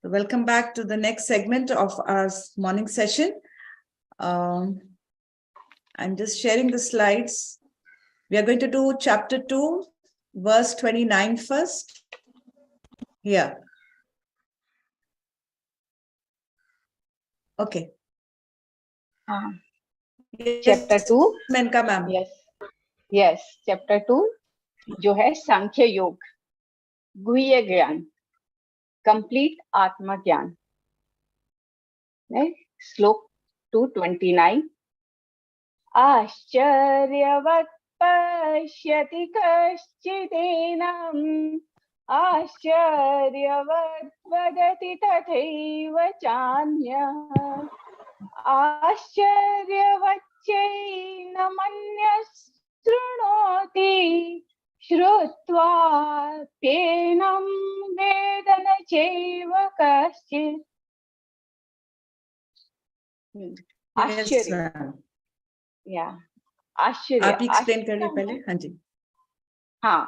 Welcome back to the next segment of our morning session. I'm just sharing the slides. We are going to do chapter 2, verse 29 first. Here. Okay. Chapter 2 Menaka ma'am. Yes chapter 2 जो है सांख्य योग, गुह्य ज्ञान, complete आत्मज्ञान. श्लोक 229. आश्चर्यवत् पश्यति कश्चिदेनम्, आश्चर्यवत् वदति तथैव चान्यः, आश्चर्यवच्चैनमन्यः शृणोति, श्रुत्वाप्येनं वेद न चैव कश्चित्. आश्चर्य, आश्चर्य आप एक्सप्लेन करिए पहले. हाँ जी. हाँ,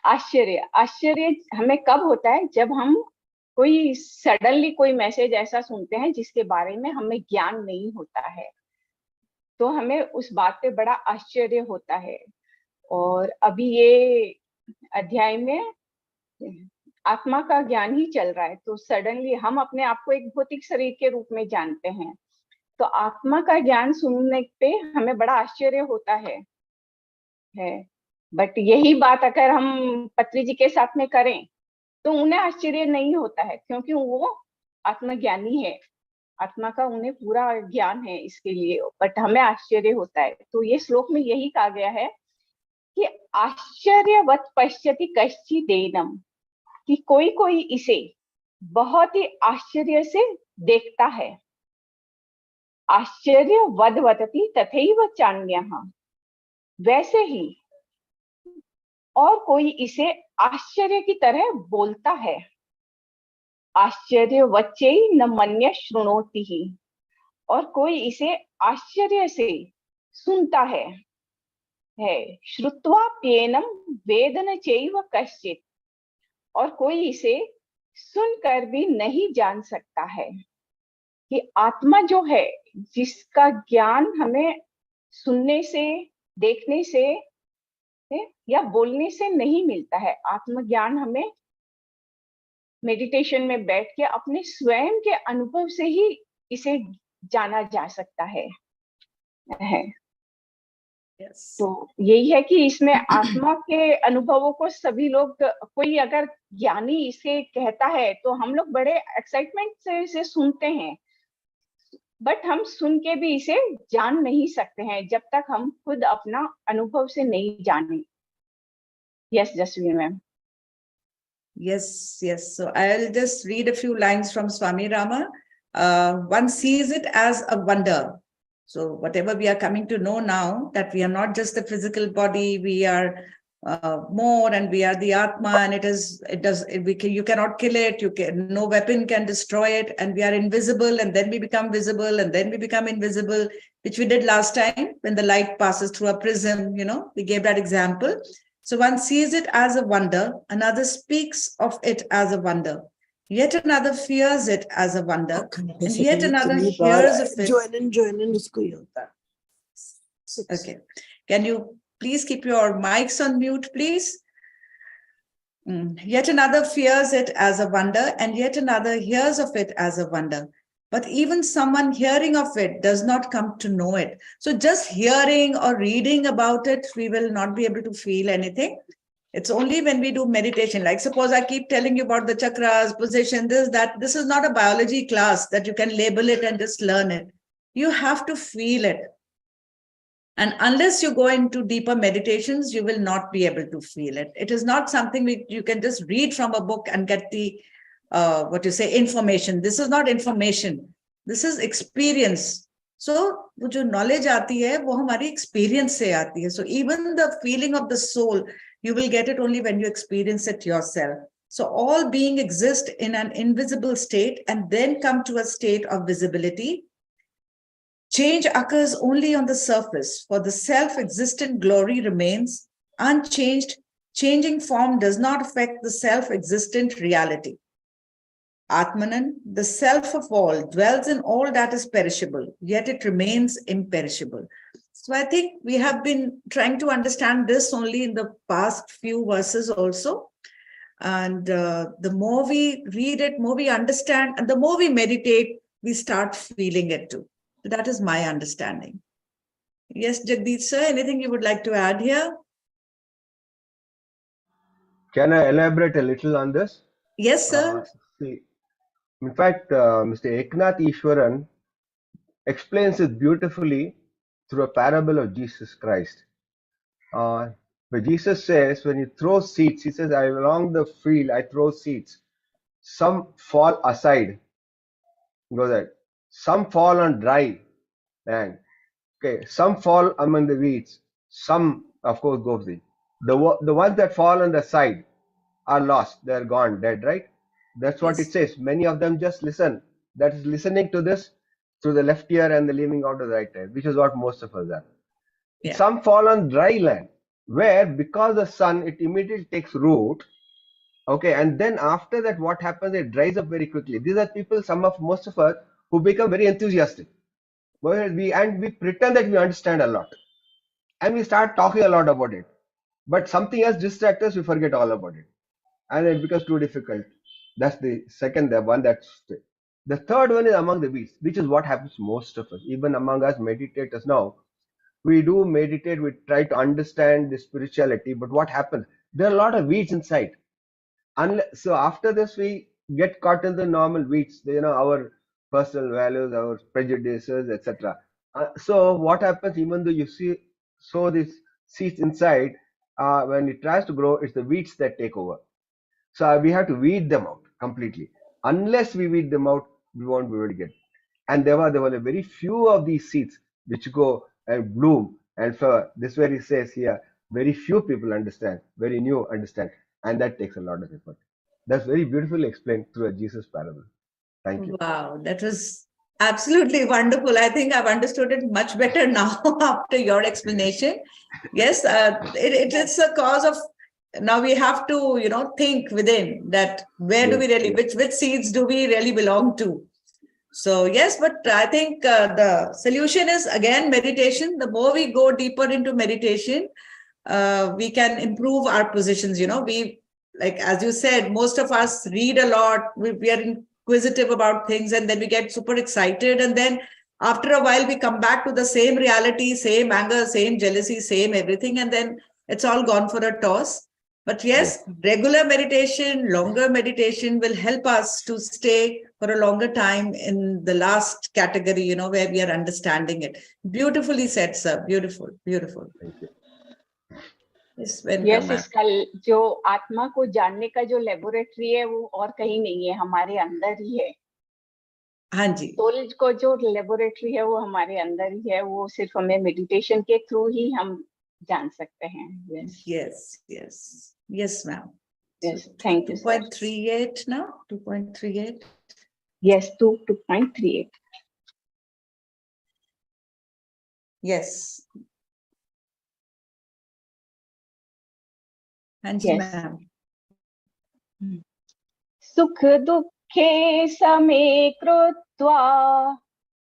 आश्चर्य हमें कब होता है? जब हम कोई सडनली कोई मैसेज ऐसा सुनते हैं जिसके बारे में हमें ज्ञान नहीं होता है, तो हमें उस बात पे बड़ा आश्चर्य होता है. और अभी ये अध्याय में आत्मा का ज्ञान ही चल रहा है, तो सडनली हम अपने आप को एक भौतिक शरीर के रूप में जानते हैं, तो आत्मा का ज्ञान सुनने पे हमें बड़ा आश्चर्य होता है. बट यही बात अगर हम पत्री जी के साथ में करें तो उन्हें आश्चर्य नहीं होता है, क्योंकि वो आत्मज्ञानी है, आत्मा का उन्हें पूरा ज्ञान है इसके लिए. बट हमें आश्चर्य होता है. तो ये श्लोक में यही कहा गया है कि आश्चर्यवत् पश्यति कश्चिदेनम्, कि कोई इसे बहुत ही आश्चर्य से देखता है. आश्चर्य वद वदति तथैव चान्यः, वैसे ही और कोई इसे आश्चर्य की तरह बोलता है. आश्चर्य वच्चै न मन्य शृणोति ही, और कोई इसे आश्चर्य से सुनता है. श्रुत्वाप्येनं वेद न चैव कश्चित्, और कोई इसे सुनकर भी नहीं जान सकता है कि आत्मा जो है, जिसका ज्ञान हमें सुनने से, देखने से या बोलने से नहीं मिलता है. आत्मज्ञान हमें मेडिटेशन में बैठ के अपने स्वयं के अनुभव से ही इसे जाना जा सकता है. तो यही है कि इसमें आत्मा के अनुभवों को सभी लोग, कोई अगर ज्ञानी इसे कहता है तो हम लोग बड़े एक्साइटमेंट से इसे सुनते हैं, बट हम सुन के भी इसे जान नहीं सकते हैं जब तक हम खुद अपना अनुभव से नहीं जाने. Yes Jasvir ma'am. Yes. So I'll just read a few lines from Swami Rama. One sees it as a wonder. So whatever we are coming to know now, that we are not just the physical body, we are more, and we are the Atma, and you cannot kill it, no weapon can destroy it, and we are invisible, and then we become visible, and then we become invisible, which we did last time when the light passes through a prism, we gave that example. So one sees it as a wonder, another speaks of it as a wonder, yet another fears it as a wonder, and yet another hears of it. Okay. Can you please keep your mics on mute, please? Yet another fears it as a wonder, and yet another hears of it as a wonder. But even someone hearing of it does not come to know it. So just hearing or reading about it, we will not be able to feel anything. It's only when we do meditation. Like suppose I keep telling you about the chakras, position, this, that. This is not a biology class that you can label it and just learn it. You have to feel it. And unless you go into deeper meditations, you will not be able to feel it. It is not something you can just read from a book and get the information. This is not information. This is experience. So, जो knowledge आती है, वो हमारी experience से आती है. So, even the feeling of the soul, you will get it only when you experience it yourself. So, all being exist in an invisible state and then come to a state of visibility. Change occurs only on the surface, for the self-existent glory remains unchanged. Changing form does not affect the self-existent reality. Atmanan, the self of all, dwells in all that is perishable, yet it remains imperishable. So I think we have been trying to understand this only in the past few verses also. And the more we read it, more we understand, and the more we meditate, we start feeling it too. So that is my understanding. Yes, Jagdeep sir, anything you would like to add here? Can I elaborate a little on this? Yes, sir. See, in fact, Mr. Eknath Ishwaran explains it beautifully through a parable of Jesus Christ. Where Jesus says, when you throw seeds, he says, along the field, I throw seeds. Some fall aside. Go there. Some fall on dry land. Okay. Some fall among the weeds. Some, of course, go free. The ones that fall on the side are lost. They're gone, dead, right? That's what it Yes. says. Many of them just listen. That is listening to this through the left ear and the leaving out of the right ear, which is what most of us are. Yeah. Some fall on dry land, where because the sun, it immediately takes root. Okay, and then after that, what happens? It dries up very quickly. These are people, most of us, who become very enthusiastic. We pretend that we understand a lot, and we start talking a lot about it. But something else distracts us, we forget all about it, and it becomes too difficult. That's the second, the one that's the third one is among the weeds, which is what happens to most of us, even among us meditators now. We do meditate, we try to understand the spirituality, but what happens? There are a lot of weeds inside. So after this, we get caught in the normal weeds, our personal values, our prejudices, etc. So what happens, even though you sow these seeds inside, when it tries to grow, it's the weeds that take over. So we have to weed them out completely. Unless we weed them out, we won't be able to get. And there were very few of these seeds which go and bloom. And for this, where he says here, very few people understand, very new understand, and that takes a lot of effort. That's very beautifully explained through a Jesus parable. Thank you. Wow, that was absolutely wonderful. I think I've understood it much better now after your explanation. Yes, it is a cause of now we have to, think within that where do we really, which seeds do we really belong to? So yes, but I think the solution is again meditation. The more we go deeper into meditation, we can improve our positions. We, like as you said, most of us read a lot. We are inquisitive about things, and then we get super excited, and then after a while we come back to the same reality, same anger, same jealousy, same everything, and then it's all gone for a toss. But yes, regular meditation, longer meditation will help us to stay for a longer time in the last category, where we are understanding it. Beautifully said, sir. Beautiful, beautiful. Thank you. Yes, इसका जो आत्मा को जानने का जो laboratory है वो और कहीं नहीं है, हमारे अंदर ही है. हाँ जी. सोल को जो लेबोरेटरी है वो हमारे अंदर ही है, वो सिर्फ हमें मेडिटेशन के थ्रू ही हम जान सकते हैं. Yes ma'am. Yes, thank you. 2.38 now. 2.38. Yes, 2.38. Yes. हाँ जी मैम. सुख दुखे समे कृत्वा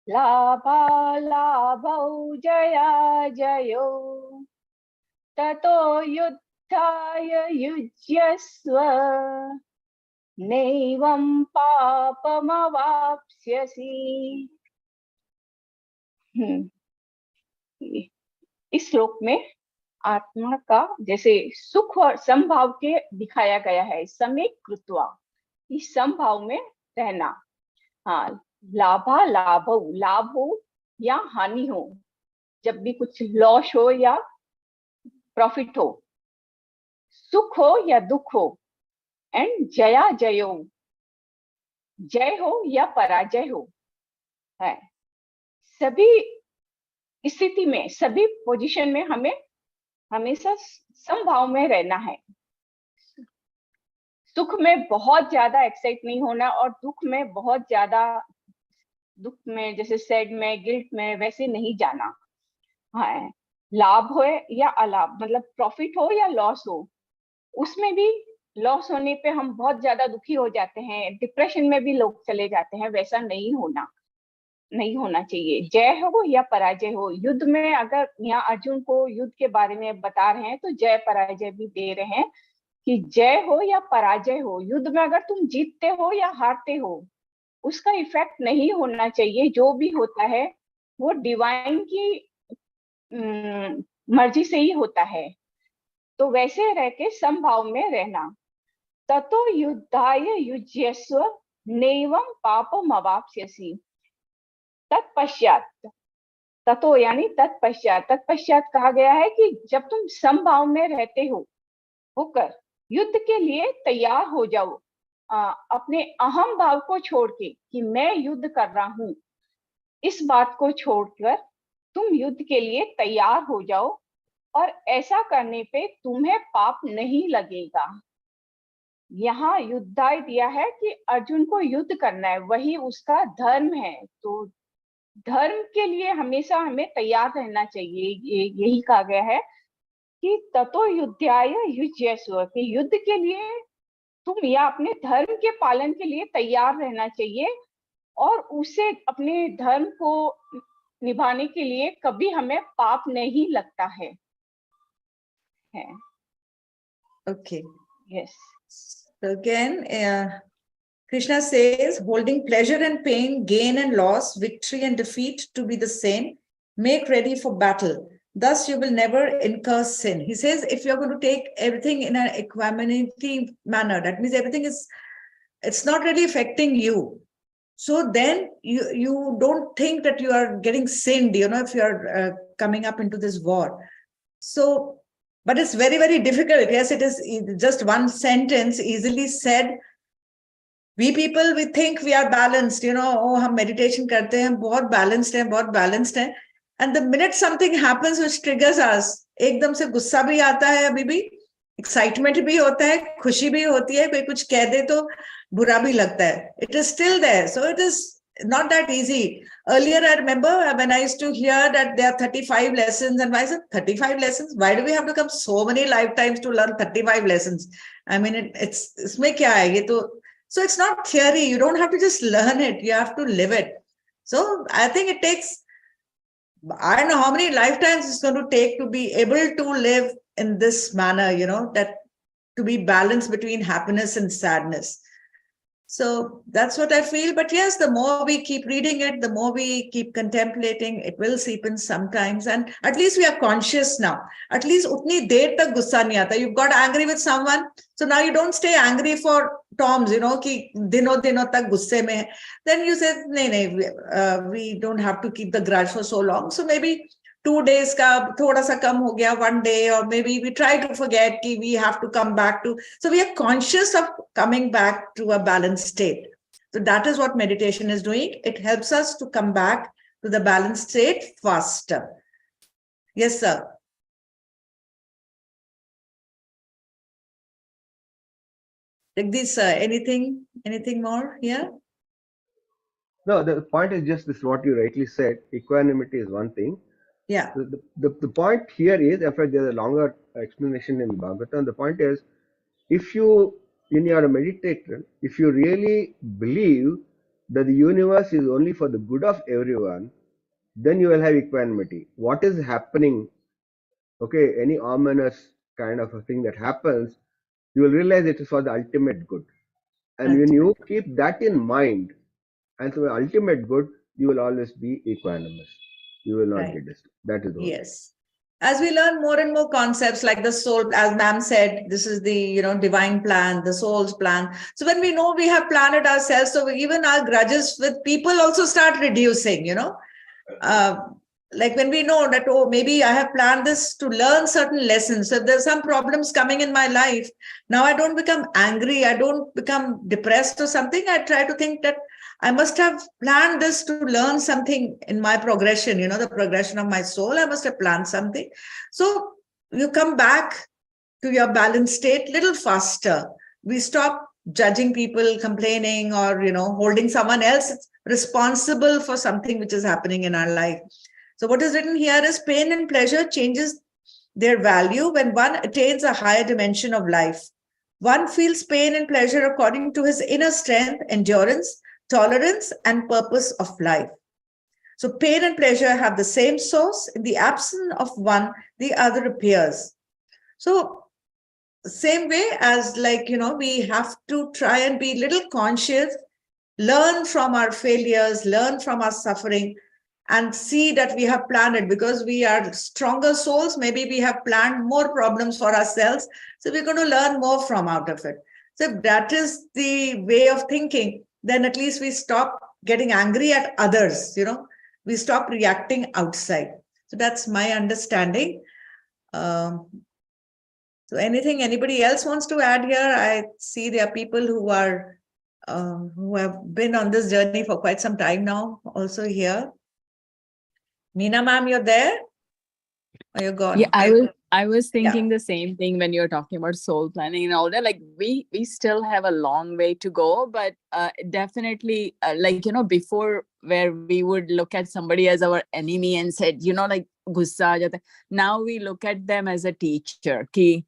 लाभालाभौ जया जयो ततो युद्धाय युज्यस्व नैवं पापमवाप्स्यसि. इस श्लोक में आत्मा का जैसे सुख और समभाव के दिखाया गया है. समय कृत्वा, इस समभाव में रहना. हाँ, लाभा लाभ हो, लाभ हो या हानि हो, जब भी कुछ लॉस हो या प्रॉफिट हो, सुख हो या दुख हो, एंड जया जयो, जय हो या पराजय हो, है सभी स्थिति में, सभी पोजीशन में हमें हमेशा समभाव में रहना है. सुख में बहुत ज्यादा एक्साइट नहीं होना और दुख में बहुत ज्यादा, दुख में जैसे सैड में, गिल्ट में वैसे नहीं जाना. हाँ, लाभ हो या अलाभ, मतलब प्रॉफिट हो या लॉस हो, उसमें भी लॉस होने पे हम बहुत ज्यादा दुखी हो जाते हैं, डिप्रेशन में भी लोग चले जाते हैं, वैसा नहीं होना चाहिए। जय हो या पराजय हो, युद्ध में अगर यहाँ अर्जुन को युद्ध के बारे में बता रहे हैं तो जय पराजय भी दे रहे हैं कि जय हो या पराजय हो, युद्ध में अगर तुम जीतते हो या हारते हो उसका इफेक्ट नहीं होना चाहिए। जो भी होता है वो डिवाइन की मर्जी से ही होता है। तो वैसे रह के समभाव में रहना। ततो युद्धाय युज्यस्व नैवं पापम अवाप्स्यसि। तत्पश्चात, ततो यानी तत्पश्चात, तत्पश्चात कहा गया है कि जब तुम समभाव में रहते हो होकर युद्ध के लिए तैयार हो जाओ। अपने अहम भाव को छोड़ के कि मैं युद्ध कर रहा हूं, इस बात को छोड़कर तुम युद्ध के लिए तैयार हो जाओ, और ऐसा करने पे तुम्हें पाप नहीं लगेगा। यहाँ युद्धाय दिया है कि अर्जुन को युद्ध करना है, वही उसका धर्म है। तो धर्म के लिए हमेशा हमें तैयार रहना चाहिए। यही कहा गया है कि ततो युद्धाय युज्यस्व, कि युद्ध के लिए तुम या अपने धर्म के पालन के लिए तैयार रहना चाहिए, और उसे अपने धर्म को निभाने के लिए कभी हमें पाप नहीं लगता है। Okay. Yes. So again, Krishna says, holding pleasure and pain, gain and loss, victory and defeat to be the same, make ready for battle. Thus you will never incur sin. He says, if you're going to take everything in an equanimity manner, that means everything it's not really affecting you. So then you don't think that you are getting sinned, if you're coming up into this war. So, but it's very, very difficult. Yes, it is just one sentence, easily said. We people, we think we are balanced, oh, hum meditation karte hain, bahut balanced hai. And the minute something happens which triggers us, ekdam se gussa bhi aata hai abhi bhi, excitement bhi hota hai, khushi bhi hoti hai, koi kuch keh de to bura bhi lagta hai. It is still there. So it is not that easy. Earlier, I remember when I used to hear that there are 35 lessons, and I said, 35 lessons? Why do we have to come so many lifetimes to learn 35 lessons? I mean, it's isme kya hai? Ye to, so it's not theory. You don't have to just learn it. You have to live it. So I think it takes, I don't know how many lifetimes it's going to take to be able to live in this manner, that to be balanced between happiness and sadness. So that's what I feel. But yes, the more we keep reading it, the more we keep contemplating, it will seep in sometimes. And at least we are conscious now. At least utni der tak gussa nahi aata. You've got angry with someone. So now you don't stay angry for toms, ki dino tak gusse mein hai. Then you say, we don't have to keep the grudge for so long. So maybe 2 days ka thoda sa kam ho gaya, 1 day, or maybe we try to forget ki we have to come back to. So we are conscious of coming back to a balanced state. So that is what meditation is doing. It helps us to come back to the balanced state faster. Yes, sir. Jagdish, sir, anything more here? No, the point is just this, what you rightly said. Equanimity is one thing. Yeah. The point here is, in fact, there's a longer explanation in Bhagavatam. The point is, when you are a meditator, if you really believe that the universe is only for the good of everyone, then you will have equanimity. What is happening, okay, any ominous kind of a thing that happens, you will realize it is for the ultimate good. And when you keep that in mind, and for the ultimate good, you will always be equanimous. You will not get disturbed. That is all. Yes. As we learn more and more concepts like the soul, as ma'am said, this is the divine plan, the soul's plan. So when we know we have planned it ourselves, so even our grudges with people also start reducing, like when we know that, oh, maybe I have planned this to learn certain lessons. So if there's some problems coming in my life, now I don't become angry, I don't become depressed or something. I try to think that I must have planned this to learn something in my progression, the progression of my soul. I must have planned something. So you come back to your balanced state a little faster. We stop judging people, complaining, or, holding someone else responsible for something which is happening in our life. So what is written here is pain and pleasure changes their value when one attains a higher dimension of life. One feels pain and pleasure according to his inner strength, endurance, tolerance, and purpose of life. So pain and pleasure have the same source. In the absence of one, the other appears. So same way as, like, we have to try and be little conscious, learn from our failures, learn from our suffering, and see that we have planned it, because we are stronger souls. Maybe we have planned more problems for ourselves. So we're going to learn more from out of it. So if that is the way of thinking, then at least we stop getting angry at others, we stop reacting outside. So that's my understanding. So anything anybody else wants to add here? I see there are people who have been on this journey for quite some time now, also here. Meena ma'am, you're there? Or you're gone? Yeah, I was thinking the same thing when you're talking about soul planning and all that. Like we still have a long way to go, but definitely before, where we would look at somebody as our enemy and said, like gussa aa jata. Now we look at them as a teacher. Ki,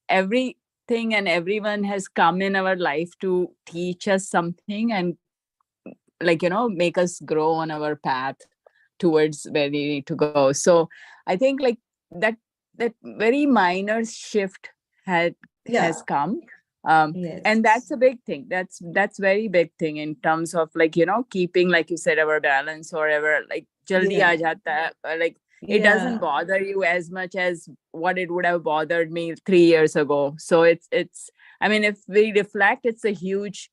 everything and everyone has come in our life to teach us something and make us grow on our path towards where we need to go. So I think like that very minor shift has come. Yes. And that's a big thing. That's very big thing in terms of keeping, like you said, our balance, or ever like jaldi aa jata hai, like it doesn't bother you as much as what it would have bothered me 3 years ago. So it's I mean, if we reflect, it's a huge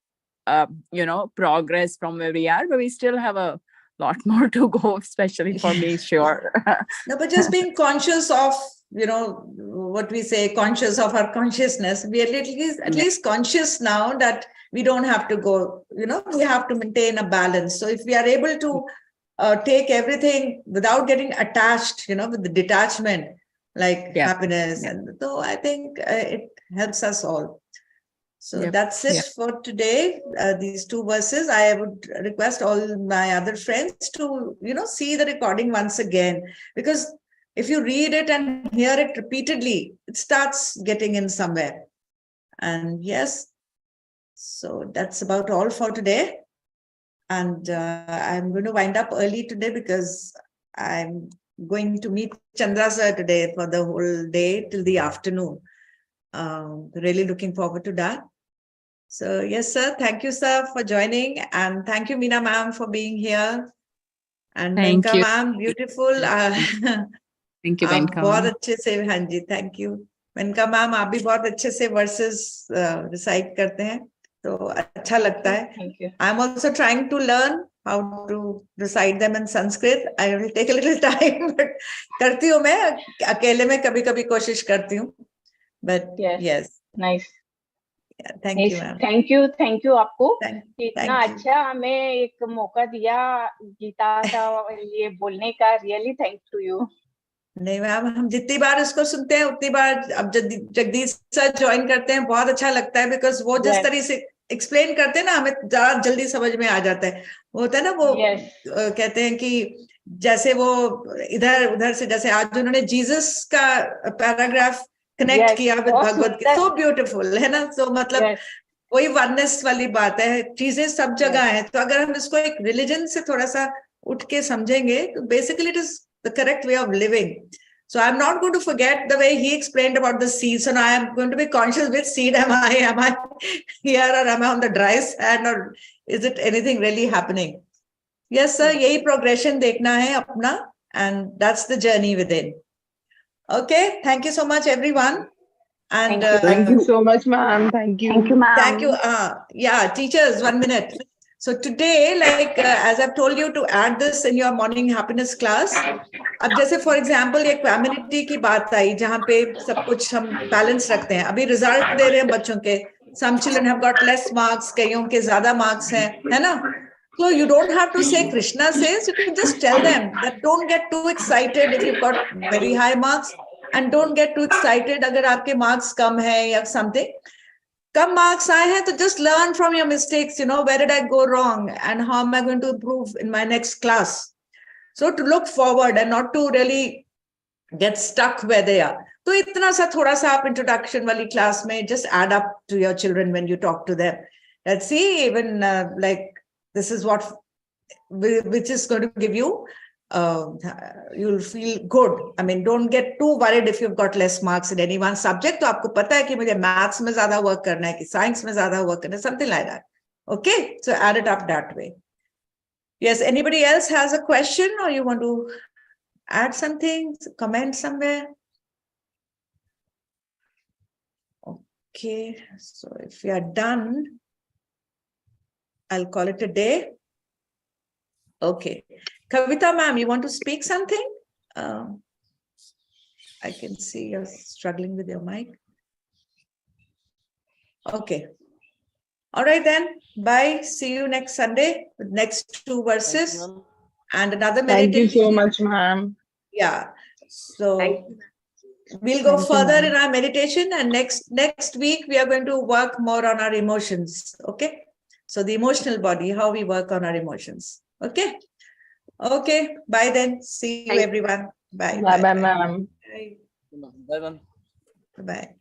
progress from where we are, but we still have a lot more to go, especially for me, sure. No, but just being conscious of, what we say, conscious of our consciousness. We are at least conscious now that we don't have to go, we have to maintain a balance. So if we are able to take everything without getting attached, with the detachment, like happiness. And so I think it helps us all. So that's it for today. These 2 verses. I would request all my other friends to, see the recording once again, because if you read it and hear it repeatedly, it starts getting in somewhere. And yes, so that's about all for today. And I'm going to wind up early today because I'm going to meet Chandra sir today for the whole day till the afternoon. Really looking forward to that. So yes, sir. Thank you, sir, for joining. And thank you, Meena ma'am, for being here. And Menka ma'am, beautiful. Thank you, Menka. बहुत अच्छे से, हाँ जी, thank you. Menka ma'am, आप भी बहुत अच्छे से verses recite करते हैं, तो अच्छा लगता है. Thank you. I'm also trying to learn how to recite them in Sanskrit. I will take a little time, but करती हूँ मैं अकेले में, कभी-कभी कोशिश करती हूँ. But yes. Nice. Yeah, thank you, ma'am. Thank you आपको. इतना अच्छा हमें एक मौका दिया गीता का ये बोलने का. Really thank to you. नहीं मैम, हम जितनी बार इसको सुनते हैं उतनी बार अब जगदीश सर ज्वाइन करते हैं, बहुत अच्छा लगता है, बिकॉज वो जिस तरह से एक्सप्लेन करते हैं ना, हमें ज्यादा जल्दी समझ में आ जाता है. वो होता है ना, वो कहते हैं कि जैसे वो इधर उधर से, जैसे आज उन्होंने जीसस का पैराग्राफ कनेक्ट किया with Bhagavad Gita, so beautiful है ना. सो मतलब वही वननेस वाली बात है, चीजें सब जगह है. तो अगर हम इसको एक रिलीजन से थोड़ा सा उठ के समझेंगे, तो basically it is the correct way of living. So I'm not going to forget the way he explained about the seed. So now I am going to be conscious, which seed am I? Am I here, or am I on the dry sand, or is it anything really happening? Yes, sir. Yahi progression dekhna hai apna, and that's the journey within. Okay. Thank you so much, everyone. And thank you so much, ma'am. Thank you. Thank you, ma'am. Thank you. Yeah, teachers, 1 minute. So today, like as I've told you to add this in your morning happiness class. अब जैसे for example एक फैमिलिटी की बात आई, जहाँ पे सब कुछ हम बैलेंस रखते हैं. अभी रिजल्ट दे रहे हैं बच्चों के. Some children have got less marks, कईयों के ज्यादा marks हैं, है ना? So you don't have to say Krishna says. You can just tell them that don't get too excited if you've got very high marks, and don't get too excited अगर आपके marks कम है या something. कम marks आए हैं तो just learn from your mistakes. Where did I go wrong and how am I going to improve in my next class? So to look forward and not to really get stuck where they are. तो इतना सा थोड़ा सा आप introduction वाली class में just add up to your children when you talk to them. Let's see, even like this is what which is going to give you, you'll feel good. I mean, don't get too worried if you've got less marks in any one subject. तो आपको पता है कि मुझे maths में ज़्यादा work करना है कि science में ज़्यादा work करना है, something like that. Okay, so add it up that way. Yes, anybody else has a question or you want to add something, comment somewhere? Okay, so if we are done, I'll call it a day. Okay. Kavita ma'am, you want to speak something? I can see you're struggling with your mic. Okay. All right then. Bye. See you next Sunday with next 2 verses and another Thank you meditation. so much, ma'am. Yeah. So Thank you. we'll go Thank you, further ma'am. in our meditation, and next week we are going to work more on our emotions. Okay. So the emotional body, how we work on our emotions. Okay. Okay. Bye then. See you Thank you. everyone. Bye. Bye, bye, ma'am. Bye. Bye, ma'am. Bye.